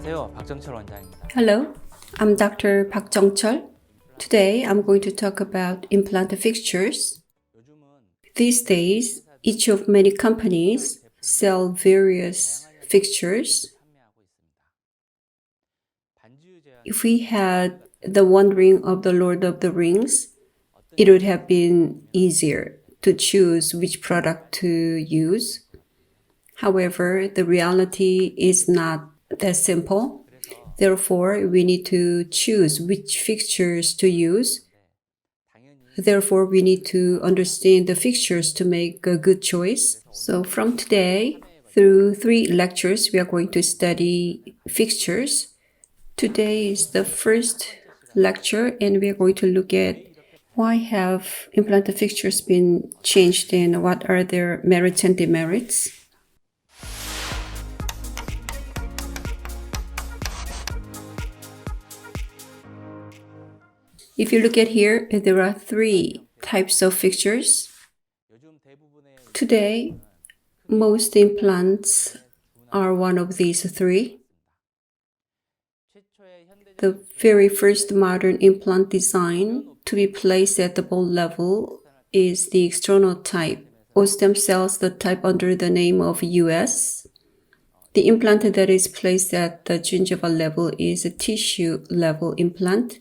안녕하세요. 박정철 원장입니다. Hello, I'm Dr. Park Jung-chul. Today, I'm going to talk about implant fixtures. These days, each of many companies sell various fixtures. If we had the One Ring of the Lord of the Rings, it would have been easier to choose which product to use. However, the reality is not that simple. Therefore, we need to choose which fixtures to use. Therefore, we need to understand the fixtures to make a good choice. So from today, through 3 lectures, we are going to study fixtures. Today is the first lecture, and we are going to look at why have implanted fixtures been changed and what are their merits and demerits. If you look at here, there are 3 types of fixtures. Today, most implants are one of these 3. The very first modern implant design to be placed at the bone level is the external type. Osstem sells the type under the name of US. The implant that is placed at the gingiva level is a tissue level implant.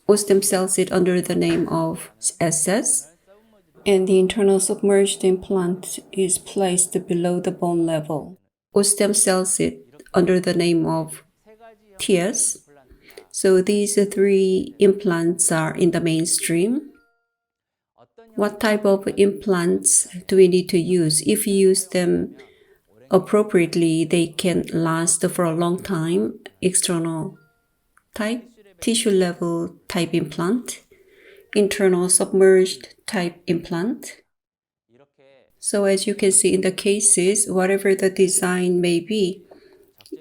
Osstem sells it under the name of SS, and the internal submerged implant is placed below the bone level. Osstem sells it under the name of TS. So these 3 implants are in the mainstream. What type of implants do we need to use? If you use them appropriately, they can last for a long time. External type, tissue level type implant, internal submerged type implant. So as you can see in the cases, whatever the design may be,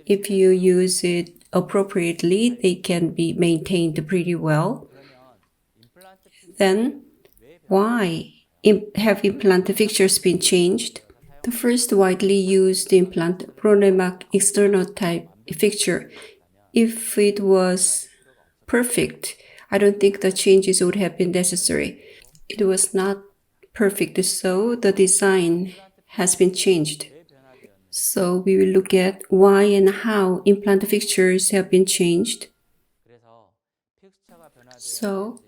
if you use it appropriately, they can be maintained pretty well. Then, why have implant fixtures been changed? The first widely used implant, Bronnemark external type fixture, if it was perfect, I don't think the changes would have been necessary. It was not perfect, so the design has been changed. So we will look at why and how implant fixtures have been changed. So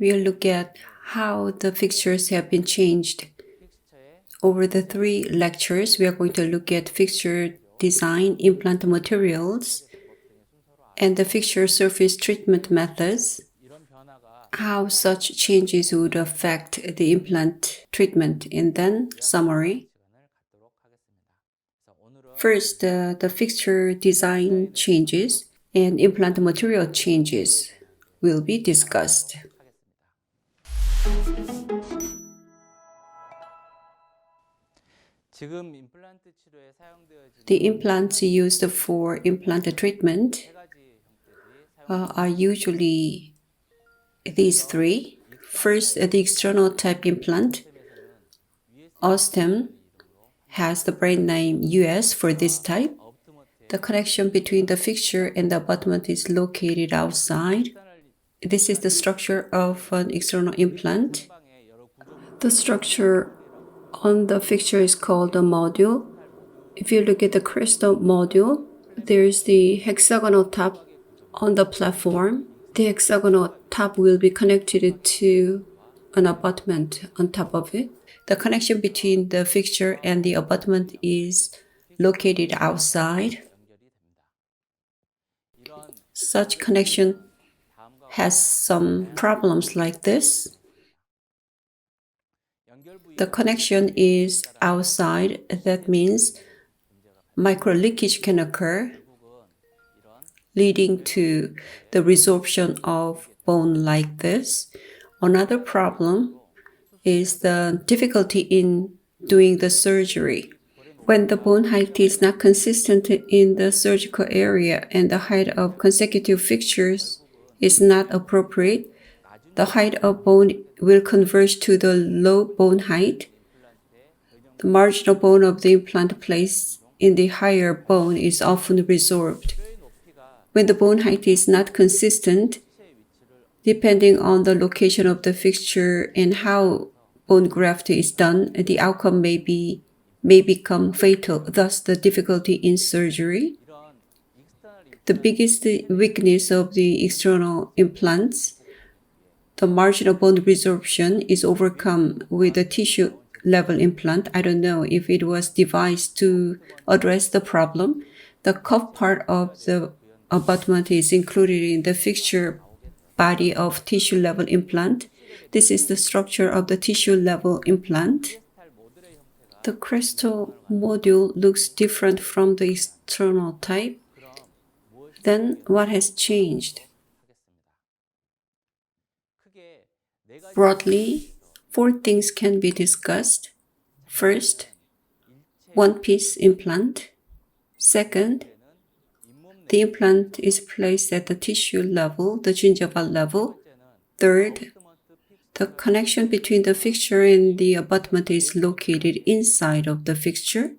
we'll look at how the fixtures have been changed. Over the 3 lectures, we are going to look at fixture design, implant materials, and the fixture surface treatment methods, how such changes would affect the implant treatment, and then summary. First, the fixture design changes and implant material changes will be discussed. The implants used for implant treatment are usually these 3. First, the external type implant. Osstem has the brand name US for this type. The connection between the fixture and the abutment is located outside. This is the structure of an external implant. The structure on the fixture is called a module. If you look at the crystal module, there's the hexagonal top on the platform. The hexagonal top will be connected to an abutment on top of it. The connection between the fixture and the abutment is located outside. Such connection has some problems like this. The connection is outside. That means micro leakage can occur, leading to the resorption of bone like this. Another problem is the difficulty in doing the surgery. When the bone height is not consistent in the surgical area and the height of consecutive fixtures is not appropriate, the height of bone will converge to the low bone height. The marginal bone of the implant placed in the higher bone is often resorbed. When the bone height is not consistent, depending on the location of the fixture and how bone graft is done, the outcome may become fatal, thus the difficulty in surgery. The biggest weakness of the external implants, the marginal bone resorption, is overcome with a tissue level implant. I don't know if it was devised to address the problem. The cuff part of the abutment is included in the fixture body of tissue level implant. This is the structure of the tissue level implant. The crystal module looks different from the external type. Then what has changed? Broadly, 4 things can be discussed. First, one-piece implant. Second, the implant is placed at the tissue level, the gingival level. Third, the connection between the fixture and the abutment is located inside of the fixture.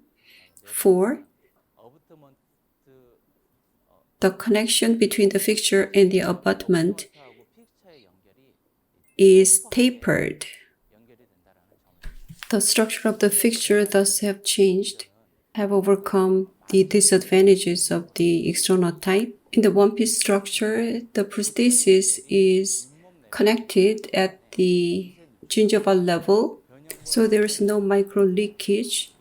4, the connection between the fixture and the abutment is tapered. The structure of the fixture thus have changed, have overcome the disadvantages of the external type. In the one-piece structure, the prosthesis is connected at the gingival level, so there is no micro leakage,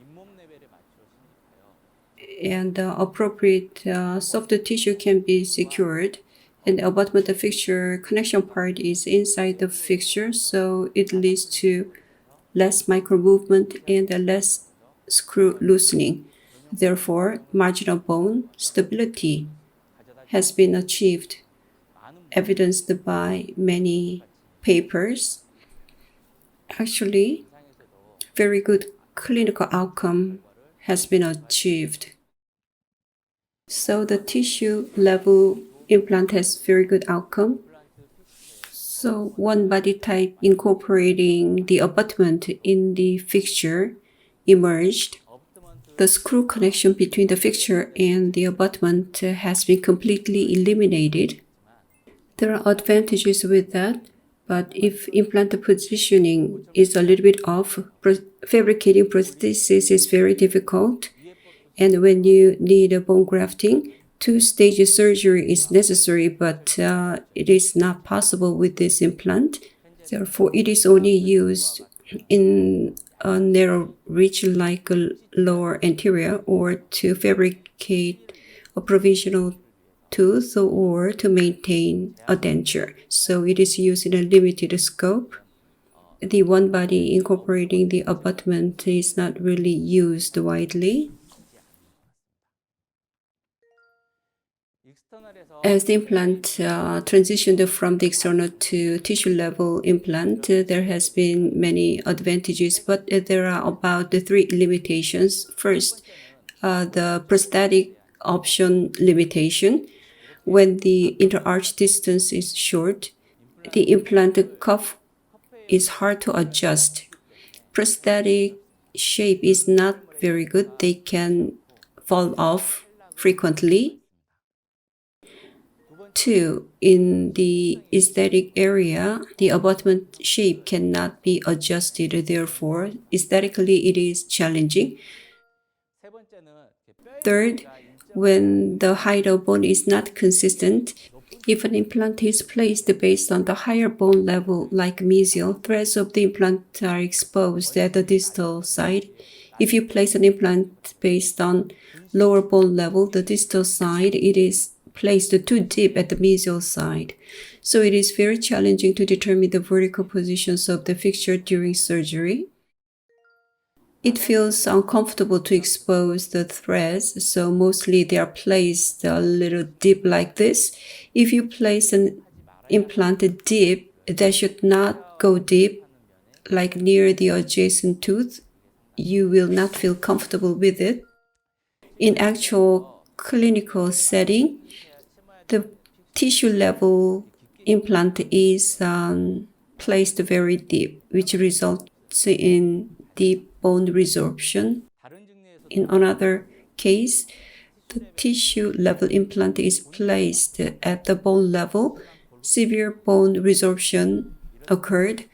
and appropriate soft tissue can be secured. And the abutment of the fixture connection part is inside the fixture, so it leads to less micro movement and less screw loosening. Therefore, marginal bone stability has been achieved, evidenced by many papers. Actually, very good clinical outcome has been achieved. So the tissue level implant has very good outcome. So one body type incorporating the abutment in the fixture emerged. The screw connection between the fixture and the abutment has been completely eliminated. There are advantages with that, but if implant positioning is a little bit off, fabricating prosthesis is very difficult. And when you need a bone grafting, 2-stage surgery is necessary, but it is not possible with this implant. Therefore, it is only used in a narrow region like a lower anterior, or to fabricate a provisional tooth, or to maintain a denture. So it is used in a limited scope. The one body incorporating the abutment is not really used widely. As the implant transitioned from the external to tissue level implant, there has been many advantages, but there are about 3 limitations. First, the prosthetic option limitation. When the interarch distance is short, the implant cuff is hard to adjust. Prosthetic shape is not very good. They can fall off frequently. 2, in the aesthetic area, the abutment shape cannot be adjusted. Therefore, aesthetically, it is challenging. Third, when the height of bone is not consistent, if an implant is placed based on the higher bone level, like mesial, threads of the implant are exposed at the distal side. If you place an implant based on lower bone level, the distal side, it is placed too deep at the mesial side. So it is very challenging to determine the vertical positions of the fixture during surgery. It feels uncomfortable to expose the threads, so mostly they are placed a little deep like this. If you place an implant deep, that should not go deep, like near the adjacent tooth. You will not feel comfortable with it. In actual clinical setting, the tissue level implant is placed very deep, which results in deep bone resorption. In another case, the tissue level implant is placed at the bone level. Severe bone resorption occurred.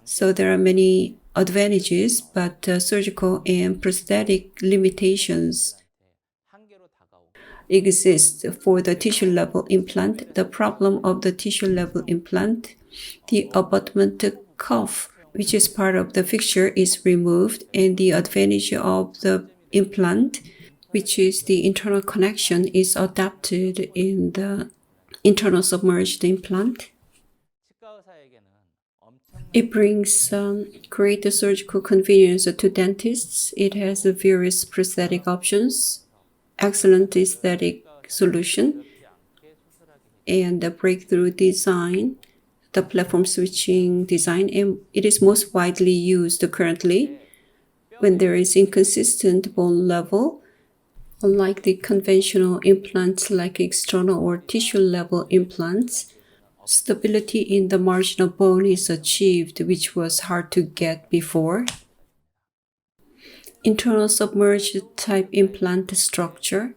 So there are many advantages, but surgical and prosthetic limitations exist for the tissue level implant. The problem of the tissue level implant, the abutment cuff, which is part of the fixture, is removed, and the advantage of the implant, which is the internal connection, is adapted in the internal submerged implant. It brings greater surgical convenience to dentists. It has various prosthetic options, excellent aesthetic solution, and the breakthrough design, the platform switching design, and it is most widely used currently when there is inconsistent bone level. Unlike the conventional implants like external or tissue level implants, stability in the marginal bone is achieved, which was hard to get before. Internal submerged type implant structure.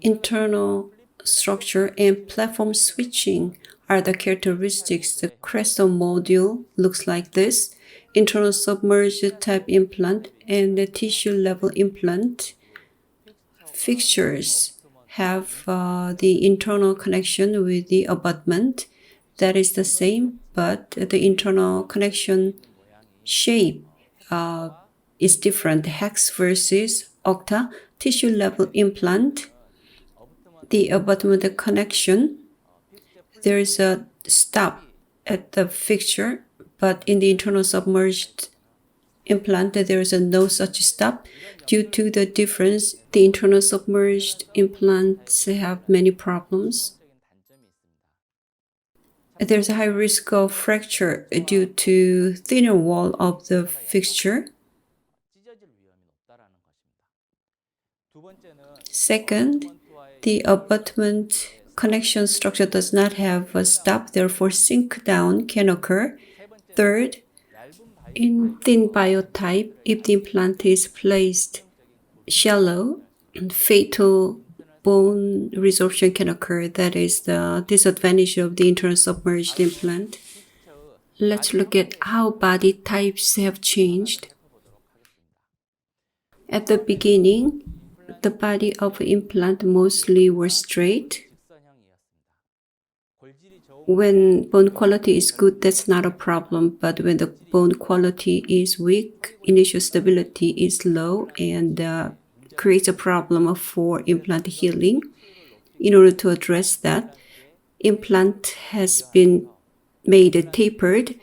Internal structure and platform switching are the characteristics. The crescent module looks like this. Internal submerged type implant and the tissue level implant fixtures have the internal connection with the abutment. That is the same, but the internal connection shape is different. Hex versus octa. Tissue level implant, the abutment connection, there is a stop at the fixture, but in the internal submerged implant there is no such stop. Due to the difference, the internal submerged implants have many problems. There's a high risk of fracture due to thinner wall of the fixture. Second, the abutment connection structure does not have a stop, therefore sink down can occur. Third, in thin biotype, if the implant is placed shallow, fatal bone resorption can occur. That is the disadvantage of the internal submerged implant. Let's look at how body types have changed. At the beginning, the body of implant mostly were straight. When bone quality is good, that's not a problem, but when the bone quality is weak, initial stability is low and creates a problem for implant healing. In order to address that, implant has been made tapered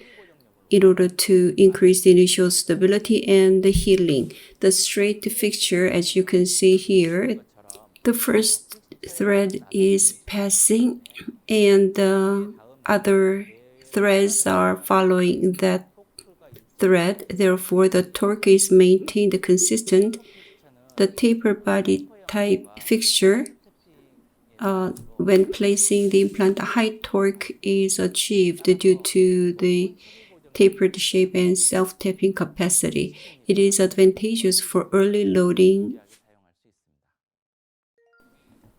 in order to increase the initial stability and the healing. The straight fixture, as you can see here, the first thread is passing and the other threads are following that thread. Therefore, the torque is maintained consistent. The taper body type fixture, when placing the implant, high torque is achieved due to the tapered shape and self-tapping capacity. It is advantageous for early loading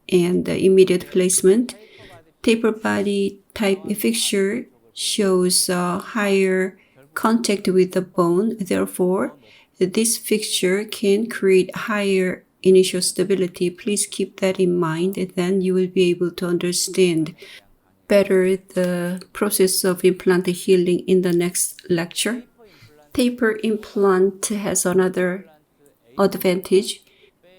and immediate placement. Taper body type fixture shows higher contact with the bone. Therefore, this fixture can create higher initial stability. Please keep that in mind, and then you will be able to understand better the process of implant healing in the next lecture. Taper implant has another advantage.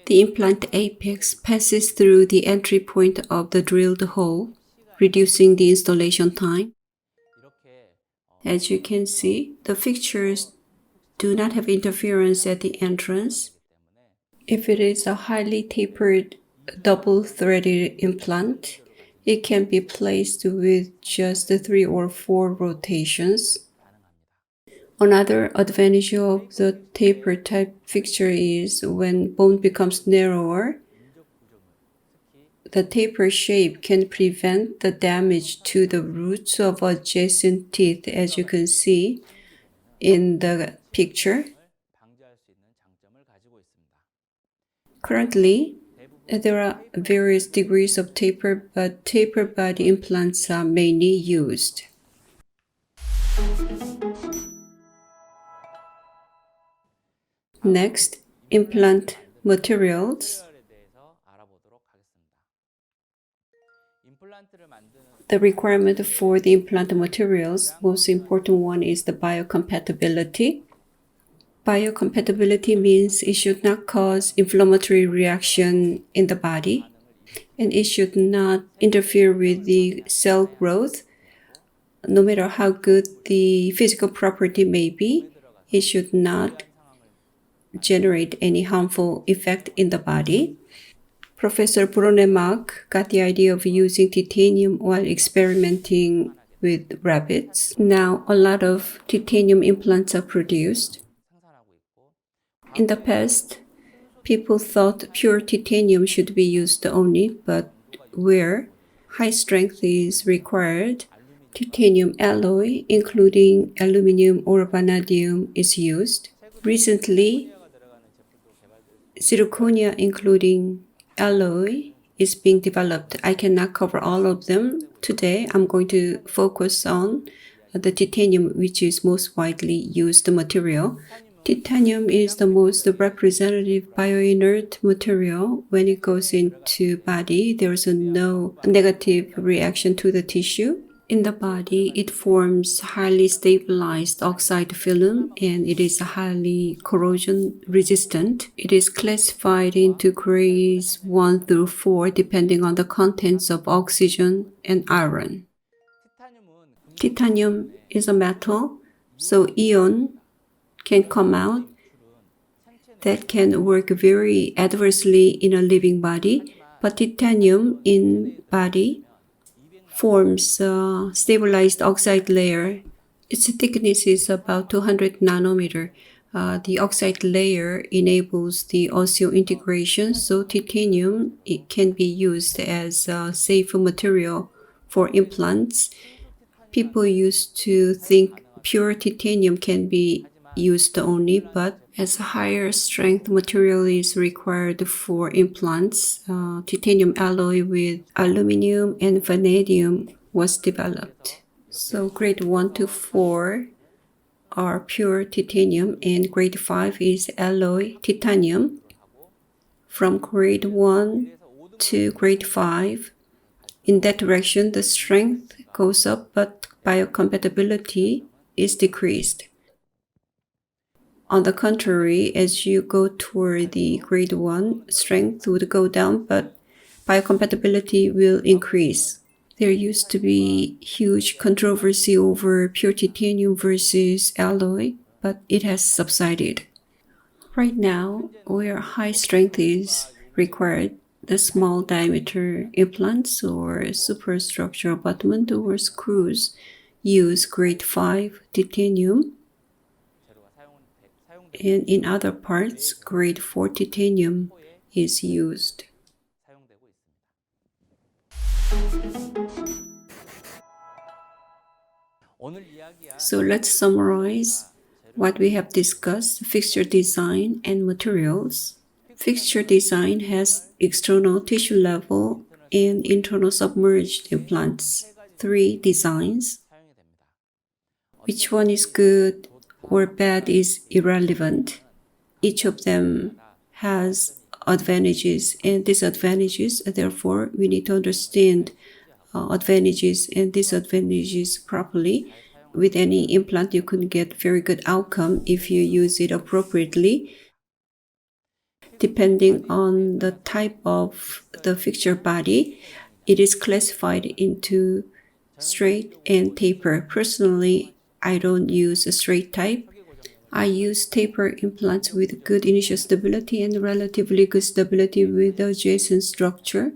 The implant apex passes through the entry point of the drilled hole, reducing the installation time. As you can see, the fixtures do not have interference at the entrance. If it is a highly tapered double-threaded implant, it can be placed with just 3 or 4 rotations. Another advantage of the taper type fixture is when bone becomes narrower, the taper shape can prevent the damage to the roots of adjacent teeth, as you can see in the picture. Currently, there are various degrees of taper, but taper body implants are mainly used. Next, implant materials. The requirement for the implant materials, most important one is the biocompatibility. Biocompatibility means it should not cause inflammatory reaction in the body, and it should not interfere with the cell growth. No matter how good the physical property may be, it should not generate any harmful effect in the body. Professor Brunemark got the idea of using titanium while experimenting with rabbits. Now, a lot of titanium implants are produced. In the past, people thought pure titanium should be used only, but where high strength is required, titanium alloy, including aluminum or vanadium, is used. Recently, zirconia, including alloy, is being developed. I cannot cover all of them today. I'm going to focus on the titanium, which is most widely used material. Titanium is the most representative bioinert material. When it goes into body, there is no negative reaction to the tissue. In the body, it forms highly stabilized oxide film and it is highly corrosion resistant. It is classified into grades 1 through 4 depending on the contents of oxygen and iron. Titanium is a metal, so ion can come out that can work very adversely in a living body, but titanium in body forms a stabilized oxide layer. Its thickness is about 200 nanometer. The oxide layer enables the osseointegration, so titanium it can be used as a safe material for implants. People used to think pure titanium can be used only, but as a higher strength material is required for implants, titanium alloy with aluminum and vanadium was developed. So grade 1 to 4 are pure titanium and grade 5 is alloy titanium. From grade 1 to grade 5, in that direction the strength goes up but biocompatibility is decreased. On the contrary, as you go toward the grade 1, strength would go down, but biocompatibility will increase. There used to be huge controversy over pure titanium versus alloy, but it has subsided. Right now, where high strength is required, the small diameter implants or superstructure abutment or screws use grade 5 titanium. And in other parts, grade 4 titanium is used. So let's summarize what we have discussed: fixture design and materials. Fixture design has external tissue level and internal submerged implants. 3 designs. Which one is good or bad is irrelevant. Each of them has advantages and disadvantages. Therefore, we need to understand advantages and disadvantages properly. With any implant, you can get very good outcome if you use it appropriately. Depending on the type of the fixture body, it is classified into straight and taper. Personally, I don't use a straight type. I use taper implants with good initial stability and relatively good stability with the adjacent structure.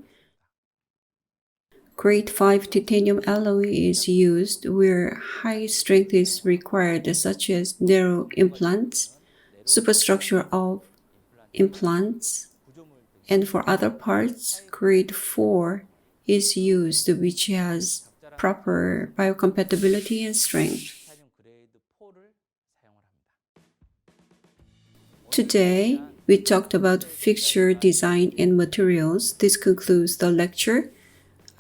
Grade 5 titanium alloy is used where high strength is required, such as narrow implants, superstructure of implants, and for other parts, grade 4 is used, which has proper biocompatibility and strength. Today, We talked about fixture design and materials. This concludes the lecture.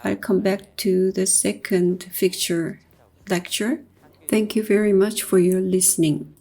I'll come back to the second fixture lecture. Thank you very much for your listening.